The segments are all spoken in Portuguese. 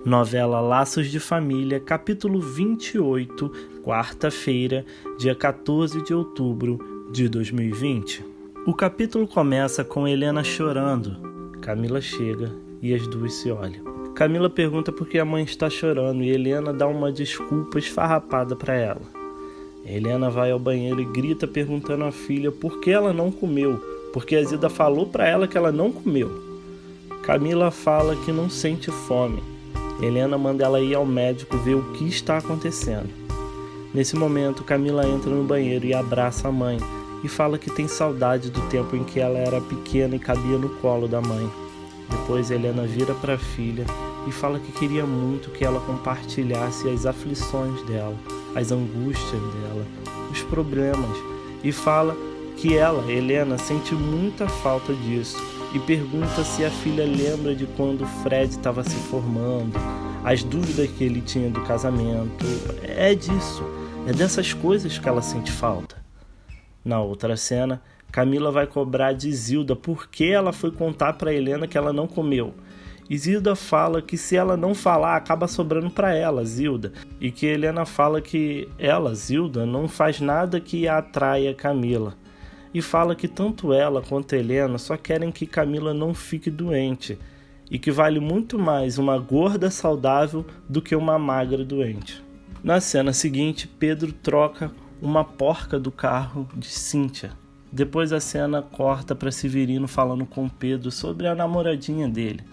Novela Laços de Família, capítulo 28, quarta-feira, dia 14 de outubro de 2020. O capítulo começa com Helena chorando. Camila chega e as duas se olham. Camila pergunta por que a mãe está chorando e Helena dá uma desculpa esfarrapada para ela. Helena vai ao banheiro e grita perguntando à filha por que ela não comeu, porque a Zilda falou para ela que ela não comeu. Camila fala que não sente fome. Helena manda ela ir ao médico ver o que está acontecendo. Nesse momento, Camila entra no banheiro e abraça a mãe e fala que tem saudade do tempo em que ela era pequena e cabia no colo da mãe. Depois, Helena vira para a filha e fala que queria muito que ela compartilhasse as aflições dela, as angústias dela, os problemas, e fala que ela, Helena, sente muita falta disso. E pergunta se a filha lembra de quando o Fred estava se formando, as dúvidas que ele tinha do casamento. É disso, é dessas coisas que ela sente falta. Na outra cena, Camila vai cobrar de Zilda porque ela foi contar para Helena que ela não comeu. E Zilda fala que se ela não falar, acaba sobrando para ela, Zilda. E que Helena fala que ela, Zilda, não faz nada que atraia Camila. E fala que tanto ela quanto Helena só querem que Camila não fique doente e que vale muito mais uma gorda saudável do que uma magra doente. Na cena seguinte, Pedro troca uma porca do carro de Cíntia. Depois a cena corta para Severino falando com Pedro sobre a namoradinha dele.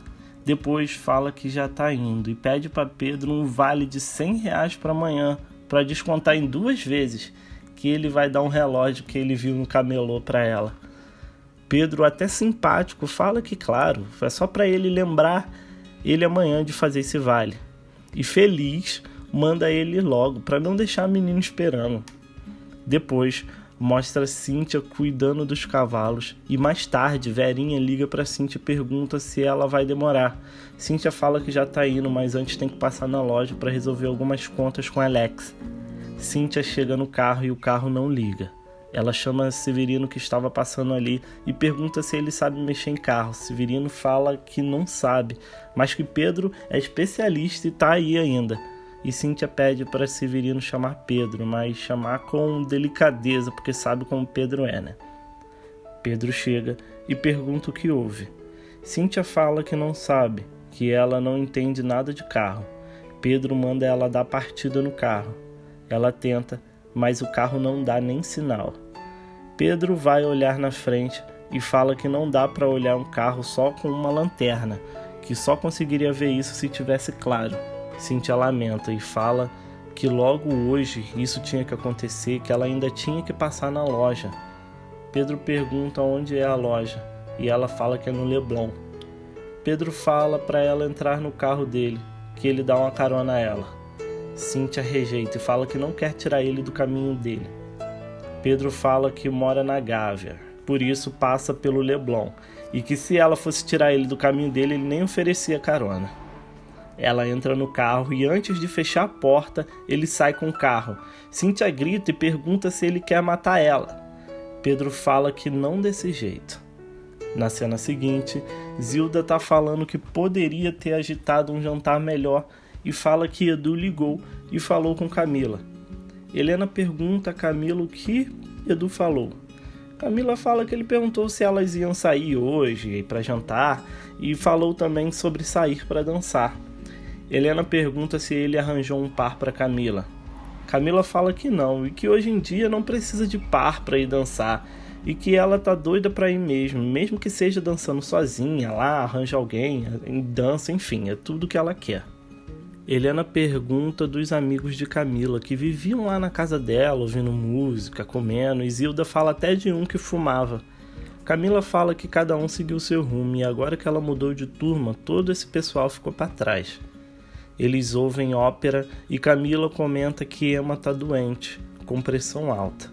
Depois fala que já está indo e pede para Pedro um vale de R$100 para amanhã para descontar em 2 vezes. Que ele vai dar um relógio que ele viu no camelô para ela. Pedro, até simpático, fala que, claro, é só para ele lembrar ele amanhã de fazer esse vale. E feliz, manda ele logo, para não deixar a menina esperando. Depois, mostra Cíntia cuidando dos cavalos e mais tarde, Verinha liga para Cíntia e pergunta se ela vai demorar. Cíntia fala que já está indo, mas antes tem que passar na loja para resolver algumas contas com Alex. Cíntia chega no carro e o carro não liga. Ela chama Severino que estava passando ali e pergunta se ele sabe mexer em carro. Severino fala que não sabe, mas que Pedro é especialista e está aí ainda. E Cíntia pede para Severino chamar Pedro, mas chamar com delicadeza, porque sabe como Pedro é, né? Pedro chega e pergunta o que houve. Cíntia fala que não sabe, que ela não entende nada de carro. Pedro manda ela dar partida no carro. Ela tenta, mas o carro não dá nem sinal. Pedro vai olhar na frente e fala que não dá para olhar um carro só com uma lanterna, que só conseguiria ver isso se tivesse claro. Cíntia lamenta e fala que logo hoje isso tinha que acontecer, que ela ainda tinha que passar na loja. Pedro pergunta onde é a loja e ela fala que é no Leblon. Pedro fala para ela entrar no carro dele, que ele dá uma carona a ela. Cíntia rejeita e fala que não quer tirar ele do caminho dele. Pedro fala que mora na Gávea, por isso passa pelo Leblon, e que se ela fosse tirar ele do caminho dele, ele nem oferecia carona. Ela entra no carro e antes de fechar a porta, ele sai com o carro. Cíntia grita e pergunta se ele quer matar ela. Pedro fala que não desse jeito. Na cena seguinte, Zilda está falando que poderia ter agitado um jantar melhor e fala que Edu ligou e falou com Camila. Helena pergunta a Camila o que Edu falou. Camila fala que ele perguntou se elas iam sair hoje para jantar e falou também sobre sair para dançar. Helena pergunta se ele arranjou um par para Camila. Camila fala que não e que hoje em dia não precisa de par para ir dançar e que ela tá doida para ir mesmo que seja dançando sozinha lá, arranja alguém, dança, enfim, é tudo que ela quer. Helena pergunta dos amigos de Camila, que viviam lá na casa dela, ouvindo música, comendo, e Zilda fala até de um que fumava. Camila fala que cada um seguiu seu rumo, e agora que ela mudou de turma, todo esse pessoal ficou para trás. Eles ouvem ópera, e Camila comenta que Emma tá doente, com pressão alta.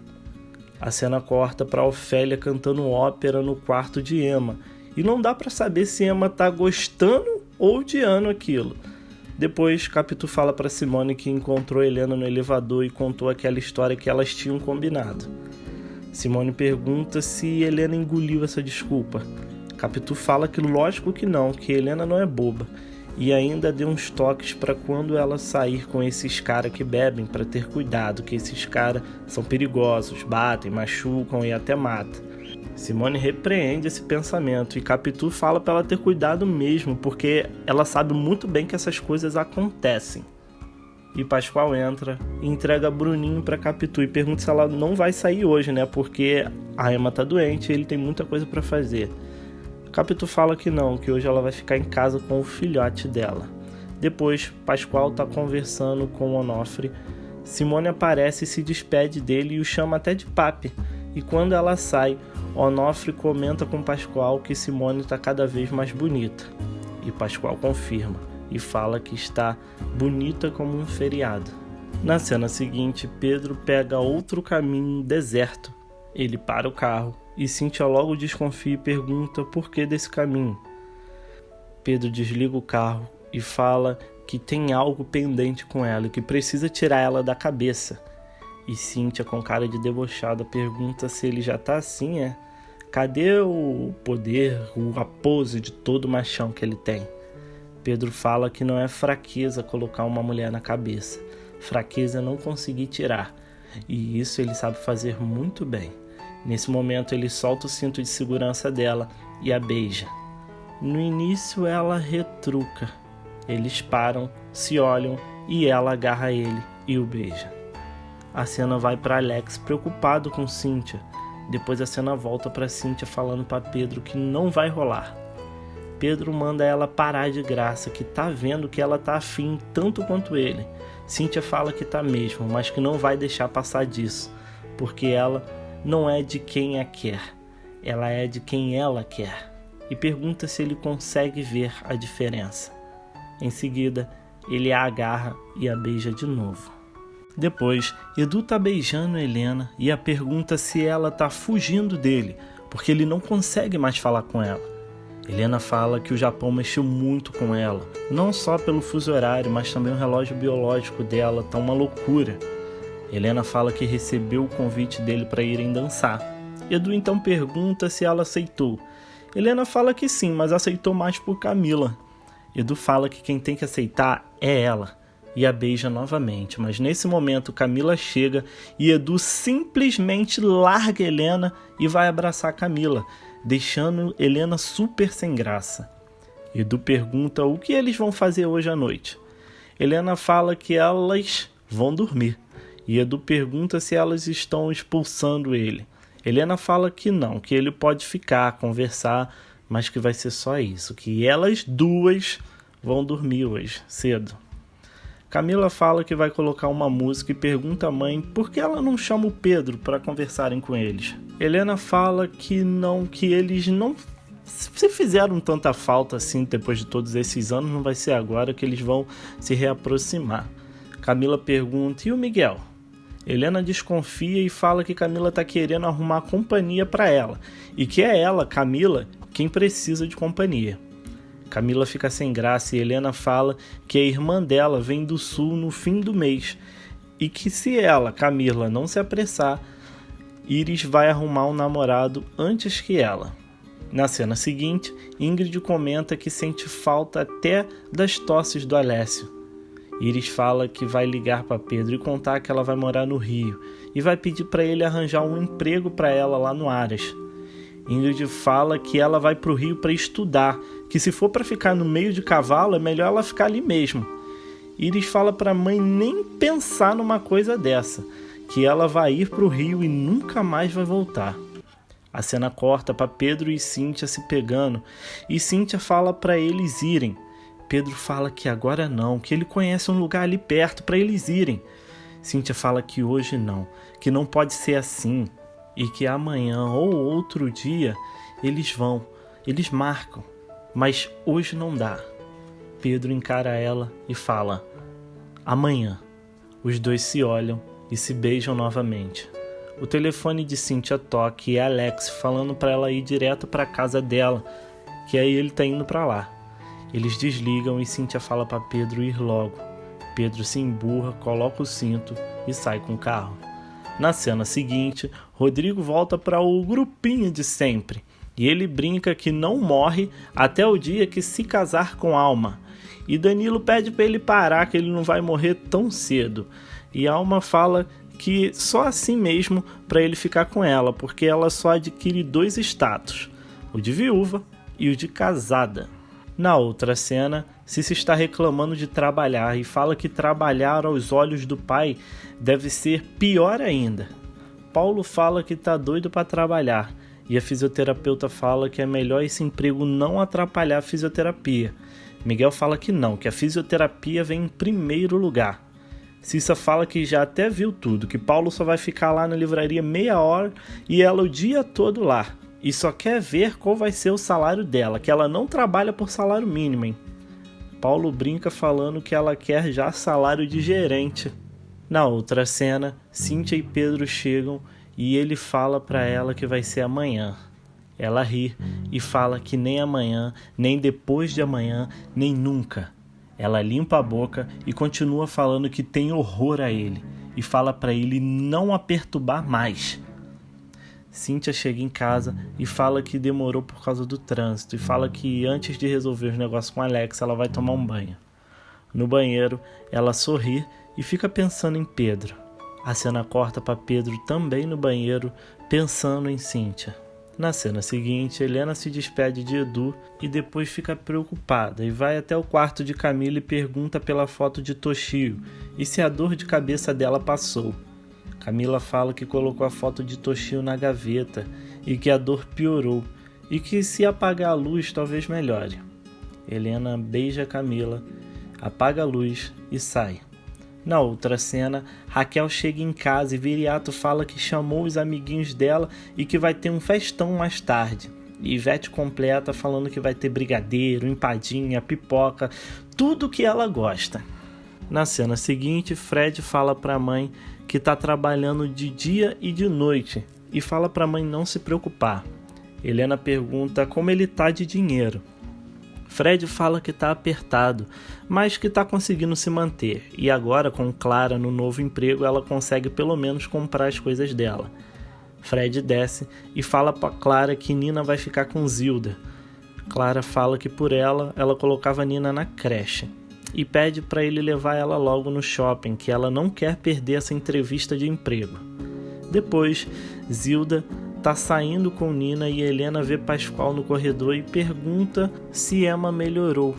A cena corta para Ofélia cantando ópera no quarto de Emma, e não dá para saber se Emma tá gostando ou odiando aquilo. Depois, Capitu fala para Simone que encontrou Helena no elevador e contou aquela história que elas tinham combinado. Simone pergunta se Helena engoliu essa desculpa. Capitu fala que lógico que não, que Helena não é boba e ainda deu uns toques para quando ela sair com esses caras que bebem, para ter cuidado, que esses caras são perigosos, batem, machucam e até matam. Simone repreende esse pensamento e Capitu fala para ela ter cuidado mesmo, porque ela sabe muito bem que essas coisas acontecem. E Pascoal entra e entrega Bruninho para Capitu e pergunta se ela não vai sair hoje, né? Porque a Emma tá doente e ele tem muita coisa para fazer. Capitu fala que não, que hoje ela vai ficar em casa com o filhote dela. Depois, Pascoal tá conversando com Onofre. Simone aparece e se despede dele e o chama até de papi. E quando ela sai, Onofre comenta com Pascoal que Simone tá cada vez mais bonita. E Pascoal confirma e fala que está bonita como um feriado. Na cena seguinte, Pedro pega outro caminho deserto. Ele para o carro e Cíntia logo desconfia e pergunta por que desse caminho. Pedro desliga o carro e fala que tem algo pendente com ela e que precisa tirar ela da cabeça. E Cíntia, com cara de debochada, pergunta se ele já tá assim, Cadê o poder, a pose de todo machão que ele tem? Pedro fala que não é fraqueza colocar uma mulher na cabeça. Fraqueza é não conseguir tirar. E isso ele sabe fazer muito bem. Nesse momento ele solta o cinto de segurança dela e a beija. No início ela retruca. Eles param, se olham e ela agarra ele e o beija. A cena vai para Alex preocupado com Cíntia. Depois a cena volta para Cíntia falando para Pedro que não vai rolar. Pedro manda ela parar de graça, que tá vendo que ela tá afim tanto quanto ele. Cíntia fala que tá mesmo, mas que não vai deixar passar disso, porque ela não é de quem a quer, ela é de quem ela quer. E pergunta se ele consegue ver a diferença. Em seguida, ele a agarra e a beija de novo. Depois, Edu tá beijando Helena e a pergunta se ela tá fugindo dele, porque ele não consegue mais falar com ela. Helena fala que o Japão mexeu muito com ela, não só pelo fuso horário, mas também o relógio biológico dela tá uma loucura. Helena fala que recebeu o convite dele para irem dançar. Edu então pergunta se ela aceitou. Helena fala que sim, mas aceitou mais por Camila. Edu fala que quem tem que aceitar é ela e a beija novamente, mas nesse momento Camila chega e Edu simplesmente larga Helena e vai abraçar Camila, deixando Helena super sem graça. Edu pergunta o que eles vão fazer hoje à noite. Helena fala que elas vão dormir. E Edu pergunta se elas estão expulsando ele. Helena fala que não, que ele pode ficar, conversar, mas que vai ser só isso, que elas duas vão dormir hoje, cedo. Camila fala que vai colocar uma música e pergunta à mãe por que ela não chama o Pedro para conversarem com eles. Helena fala que não, que eles não se fizeram tanta falta assim depois de todos esses anos, não vai ser agora que eles vão se reaproximar. Camila pergunta, e o Miguel? Helena desconfia e fala que Camila está querendo arrumar companhia para ela e que é ela, Camila, quem precisa de companhia. Camila fica sem graça e Helena fala que a irmã dela vem do sul no fim do mês e que se ela, Camila, não se apressar, Iris vai arrumar um namorado antes que ela. Na cena seguinte, Ingrid comenta que sente falta até das tosses do Alessio. Iris fala que vai ligar para Pedro e contar que ela vai morar no Rio e vai pedir para ele arranjar um emprego para ela lá no Aras. Ingrid fala que ela vai para o Rio para estudar, que se for para ficar no meio de cavalo é melhor ela ficar ali mesmo. Iris fala para a mãe nem pensar numa coisa dessa, que ela vai ir para o Rio e nunca mais vai voltar. A cena corta para Pedro e Cíntia se pegando e Cíntia fala para eles irem. Pedro fala que agora não, que ele conhece um lugar ali perto para eles irem. Cíntia fala que hoje não, que não pode ser assim e que amanhã ou outro dia eles vão, eles marcam, mas hoje não dá. Pedro encara ela e fala, amanhã. Os dois se olham e se beijam novamente. O telefone de Cíntia toca e é Alex falando para ela ir direto para a casa dela, que aí ele tá indo para lá. Eles desligam e Cíntia fala para Pedro ir logo. Pedro se emburra, coloca o cinto e sai com o carro. Na cena seguinte, Rodrigo volta para o grupinho de sempre. E ele brinca que não morre até o dia que se casar com Alma. E Danilo pede para ele parar, que ele não vai morrer tão cedo. E Alma fala que só assim mesmo para ele ficar com ela, porque ela só adquire 2 status, o de viúva e o de casada. Na outra cena, Cícia está reclamando de trabalhar e fala que trabalhar aos olhos do pai deve ser pior ainda. Paulo fala que tá doido para trabalhar e a fisioterapeuta fala que é melhor esse emprego não atrapalhar a fisioterapia. Miguel fala que não, que a fisioterapia vem em primeiro lugar. Cícia fala que já até viu tudo, que Paulo só vai ficar lá na livraria meia hora e ela o dia todo lá. E só quer ver qual vai ser o salário dela, que ela não trabalha por salário mínimo, hein? Paulo brinca falando que ela quer já salário de gerente. Na outra cena, Cíntia e Pedro chegam e ele fala pra ela que vai ser amanhã. Ela ri e fala que nem amanhã, nem depois de amanhã, nem nunca. Ela limpa a boca e continua falando que tem horror a ele e fala pra ele não a perturbar mais. Cíntia chega em casa e fala que demorou por causa do trânsito e fala que antes de resolver os negócios com Alex, ela vai tomar um banho. No banheiro, ela sorri e fica pensando em Pedro. A cena corta para Pedro também no banheiro, pensando em Cíntia. Na cena seguinte, Helena se despede de Edu e depois fica preocupada e vai até o quarto de Camila e pergunta pela foto de Toshio e se a dor de cabeça dela passou. Camila fala que colocou a foto de Toshio na gaveta e que a dor piorou e que se apagar a luz talvez melhore. Helena beija Camila, apaga a luz e sai. Na outra cena, Raquel chega em casa e Viriato fala que chamou os amiguinhos dela e que vai ter um festão mais tarde. E Ivete completa falando que vai ter brigadeiro, empadinha, pipoca, tudo que ela gosta. Na cena seguinte, Fred fala para a mãe que está trabalhando de dia e de noite e fala para a mãe não se preocupar. Helena pergunta como ele tá de dinheiro. Fred fala que está apertado, mas que está conseguindo se manter e agora com Clara no novo emprego ela consegue pelo menos comprar as coisas dela. Fred desce e fala para Clara que Nina vai ficar com Zilda. Clara fala que por ela colocava Nina na creche e pede para ele levar ela logo no shopping, que ela não quer perder essa entrevista de emprego. Depois, Zilda tá saindo com Nina e Helena vê Pascoal no corredor e pergunta se Emma melhorou.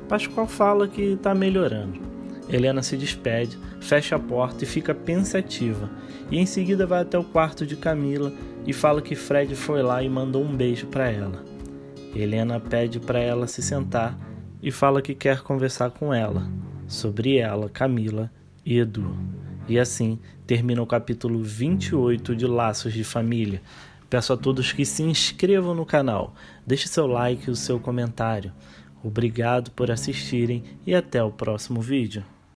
Pascoal fala que tá melhorando. Helena se despede, fecha a porta e fica pensativa. E em seguida vai até o quarto de Camila e fala que Fred foi lá e mandou um beijo para ela. Helena pede para ela se sentar e fala que quer conversar com ela, sobre ela, Camila e Edu. E assim termina o capítulo 28 de Laços de Família. Peço a todos que se inscrevam no canal, deixe seu like e o seu comentário. Obrigado por assistirem e até o próximo vídeo.